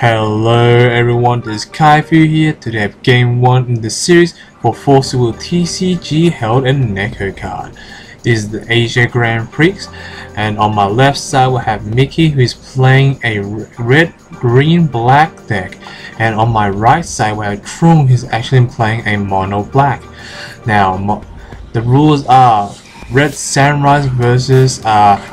Hello everyone, this is Kaifu here. Today I have game 1 in the series for FoWTCG held in Neko card. This is the Asia Grand Prix, and on my left side we have Miki, who is playing a red, green, black deck, and on my right side we have Trung, who is actually playing a mono black. Now the rules are Red Samurais versus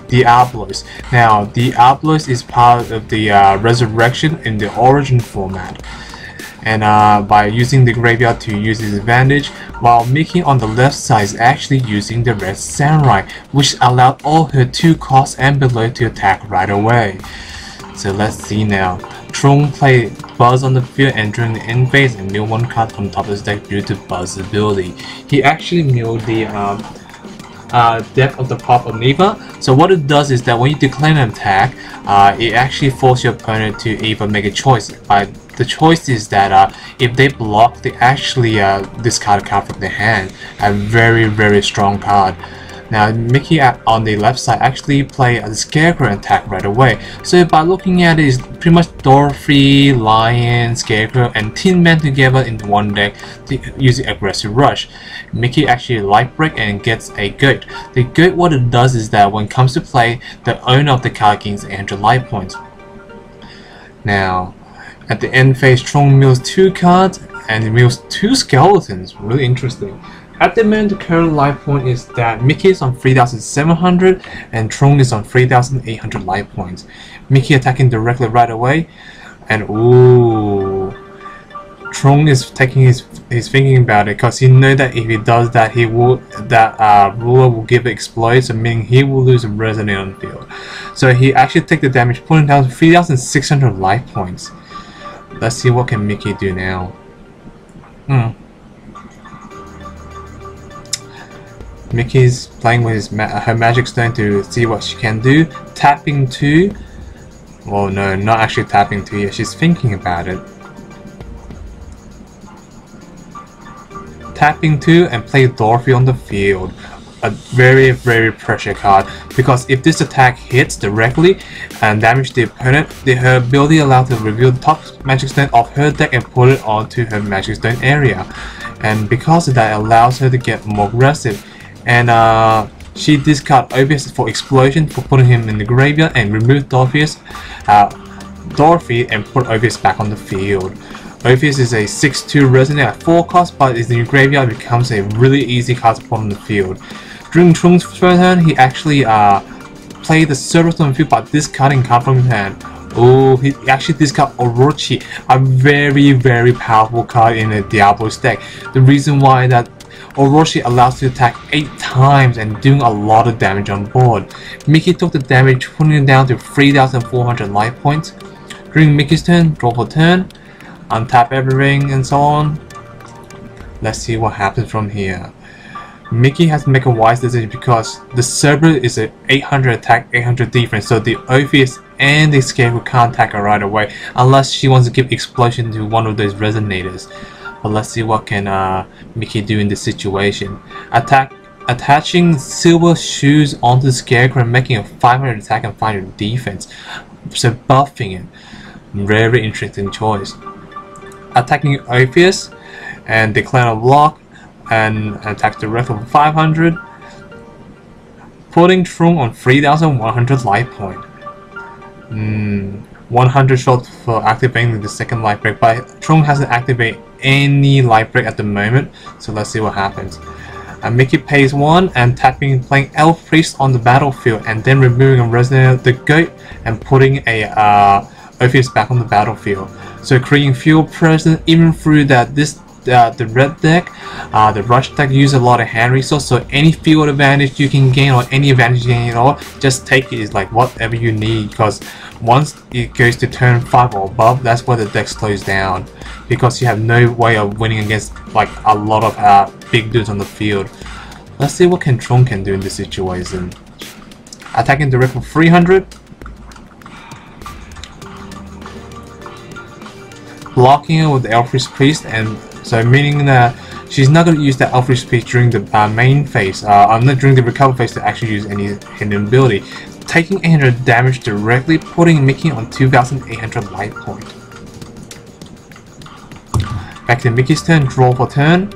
Diablos. Now Diablos is part of the Resurrection in the Origin format, and by using the graveyard to use his advantage, while Miki on the left side is actually using the Red Samurai, which allowed all her 2 costs and below to attack right away. So let's see now. Trung played Buzz on the field, and during the end phase and milled 1 card from top of his deck due to Buzz's ability. He actually milled the Death of the Pop of Neva. So what it does is that when you declare an attack, it actually forces your opponent to either make a choice. The choice is that if they block, they actually discard a card from their hand. A very strong card. Now Miki on the left side actually play a Scarecrow attack right away. So by looking at it, it's pretty much Dorothy, Lion, Scarecrow, and Tin Man together in one deck using aggressive rush. Miki actually light break and gets a goat. The goat, what it does is that when it comes to play, the owner of the card gains 800 life points. Now at the end phase, Trung mills 2 cards and mills 2 skeletons. Really interesting. At the moment, the current life point is that Miki is on 3,700 and Trung is on 3,800 life points. Miki attacking directly right away, and ooh, Trung is taking his thinking about it, because he knows that if he does that, ruler will give it explode, so meaning he will lose a resonate on the field. So he actually take the damage, putting down 3,600 life points. Let's see what can Miki do now. Miki's playing with her magic stone to see what she can do. Tapping 2. Well, no, not actually tapping 2 yet. She's thinking about it. Tapping 2 and play Dorothy on the field. A very pressure card, because if this attack hits directly and damage the opponent, her ability allows her to reveal the top magic stone of her deck and put it onto her magic stone area. And because of that, it allows her to get more aggressive. And she discards Obvious for Explosion for putting him in the graveyard, and remove Dorothy and put Obvious back on the field. Obvious is a 6/2 resonate at 4 cost, but in the graveyard it becomes a really easy card to put on the field. During Trung's first turn, he actually played the Cerberus on the field by discarding card from his hand. Oh, he actually discarded Orochi, a very powerful card in the Diablo's deck. The reason why that Orochi allows you to attack 8 times and doing a lot of damage on board. Miki took the damage, putting it down to 3,400 life points. During Miki's turn, draw for turn, untap everything, and so on. Let's see what happens from here. Miki has to make a wise decision, because the Cerberus is an 800 attack, 800 defense, so the Orpheus and the Scarecrow can't attack her right away unless she wants to give explosion to one of those resonators. But let's see what can Miki do in this situation. Attaching silver shoes onto the Scarecrow and making a 500 attack and 500 defense, so buffing it. Very interesting choice. Attacking Orpheus and declare a block and attack the rest of 500, putting Trung on 3,100 life point. 100 shot for activating the second life break, but Trung hasn't activated any life break at the moment, so let's see what happens. Miki pays 1 and playing Elf Priest on the battlefield, and then removing a Resonator, the Goat, and putting a Orpheus back on the battlefield. So creating field presence, even through that the red deck, the rush deck uses a lot of hand resource, so any field advantage you can gain, or any advantage you gain at all, just take it. It's like whatever you need, because once it goes to turn 5 or above, that's where the deck slows down, because you have no way of winning against like a lot of big dudes on the field. Let's see what Trung can do in this situation. Attacking direct for 300. Blocking it with the Elfish Priest, and so meaning that she's not going to use the Elfish Priest during the main phase, not during the recover phase to actually use any hidden ability. Taking 800 damage directly, putting Miki on 2,800 life point. Back to Miki's turn, draw for turn.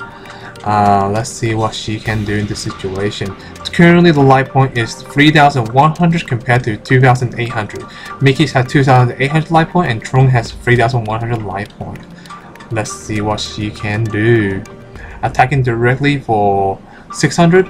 Let's see what she can do in this situation. Currently the life point is 3,100 compared to 2,800. Miki's has 2,800 life point and Trung has 3,100 life point. Let's see what she can do. Attacking directly for 600.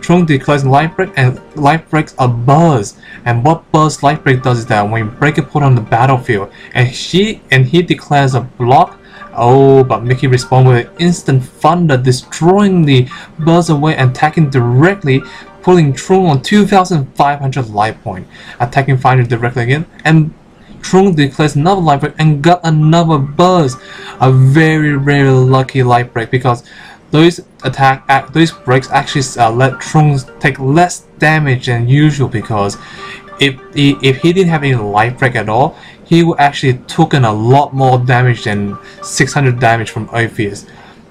Trung declares life break and life breaks a buzz. And what buzz life break does is that when you break it, put on the battlefield, and he declares a block. Oh, but Miki responds with instant thunder, destroying the buzz away and attacking directly, putting Trung on 2,500 life point. Attacking 500 directly again, and Trung declares another life break and got another buzz. A very lucky life break, because those breaks actually let Trung take less damage than usual, because if he didn't have any life break at all, he would actually took in a lot more damage than 600 damage from Ophius.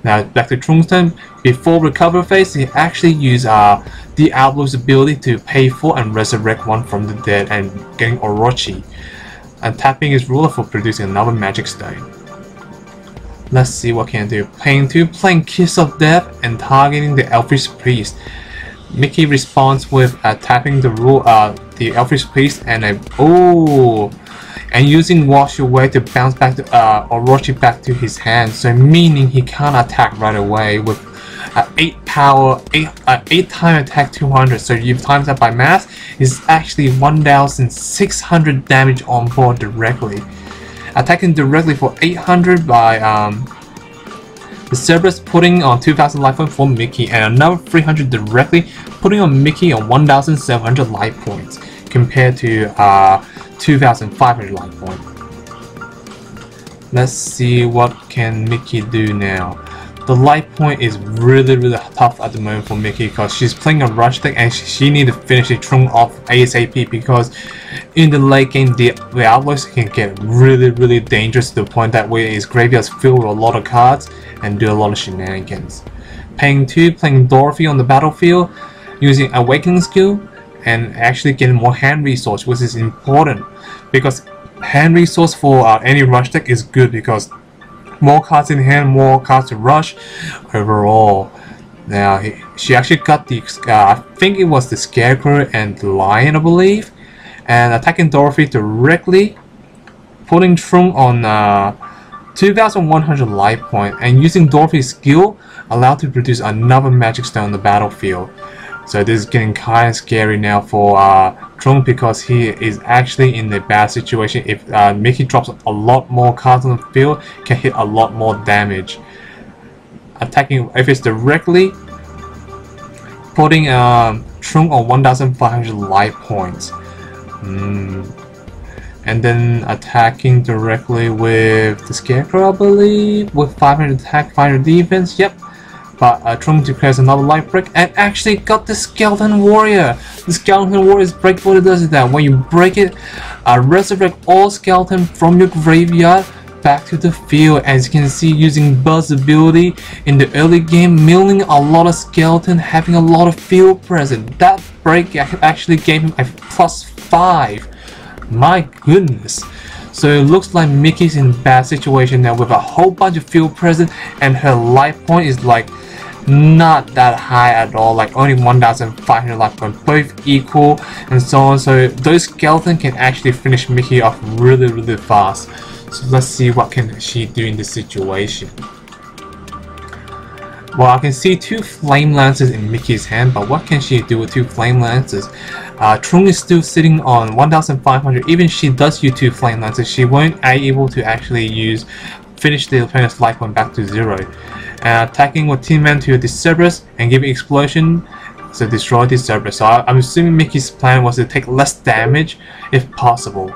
Now back to Trung's turn. Before recover phase, he actually used the Outlaws ability to pay for and resurrect one from the dead and getting Orochi, and tapping his ruler for producing another magic stone. Let's see what can do. Playing Kiss of Death and targeting the Elfish Priest. Miki responds with tapping the Elfish Priest and using Wash Away to bounce back to Orochi back to his hand. So meaning he can't attack right away with 8 time attack 200. So you times that by math, is actually 1,600 damage on board directly. Attacking directly for 800 by the Cerberus, putting on 2,000 life points for Miki, and another 300 directly, putting on Miki on 1,700 life points compared to 2,500 life points. Let's see what can Miki do now. The life point is really tough at the moment for Miki, because she's playing a rush deck and she needs to finish the Trung off ASAP, because in the late game the Outlaws can get really dangerous to the point that where his graveyard is filled with a lot of cards and do a lot of shenanigans. Paying Dorothy on the battlefield, using Awakening skill and actually getting more hand resource, which is important, because hand resource for any rush deck is good, because more cards in hand, more cards to rush overall. Now she actually got the I think it was the Scarecrow and the Lion, I believe, and attacking Dorothy directly, putting Trung on 2,100 life point, and using Dorothy's skill allowed to produce another magic stone on the battlefield. So this is getting kind of scary now for Trung, because he is actually in a bad situation. If Miki drops a lot more cards on the field, can hit a lot more damage. Attacking Ophius directly, putting Trung on 1,500 life points. And then attacking directly with the Scarecrow, I believe, with 500 attack, 500 defense. Yep. But Trung declares another life break and actually got the Skeleton Warrior. The Skeleton Warrior's break, what it does is that when you break it, resurrect all skeleton from your graveyard back to the field. As you can see, using Buzz ability in the early game, milling a lot of skeleton, having a lot of field presence. That break actually gave him a +5. My goodness. So it looks like Miki's in a bad situation now with a whole bunch of field presence, and her life point is like not that high at all, like only 1,500 life points, both equal and so on. So those skeletons can actually finish Miki off really fast. So let's see what can she do in this situation. Well, I can see 2 Flame Lances in Miki's hand, but what can she do with 2 Flame Lances? Trung is still sitting on 1,500. Even she does use 2 Flame Lances, she won't be able to actually finish the opponent's life point back to 0. Attacking with Tin Man to the Cerberus and giving explosion, so destroy the Cerberus. So I'm assuming Miki's plan was to take less damage if possible.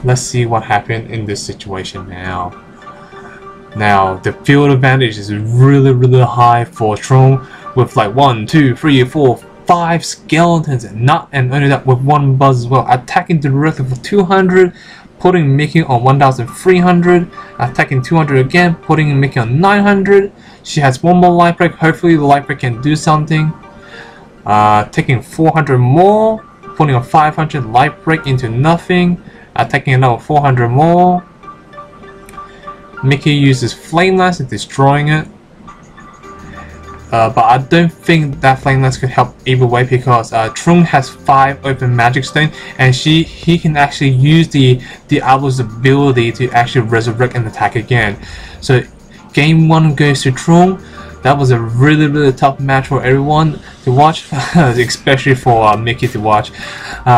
Let's see what happened in this situation now. Now the field advantage is really high for Trung, with like 1, 2, 3, 4, 5 skeletons, and only that with 1 buzz as well. Attacking directly for 200, putting Miki on 1,300. Attacking 200 again, putting Miki on 900. She has 1 more life break. Hopefully the life break can do something. Taking 400 more, putting a 500 life break into nothing. Attacking another 400 more. Miki uses Flame Lance in destroying it. But I don't think that Flame Lance could help either way because Trung has 5 open magic stone, and he can actually use the Diablo's ability to actually resurrect and attack again. So game 1 goes to Trung. That was a really tough match for everyone to watch, especially for Miki to watch.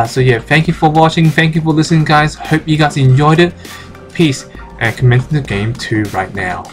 So yeah, thank you for watching, thank you for listening guys, hope you guys enjoyed it. Peace, and commencing the game 2 right now.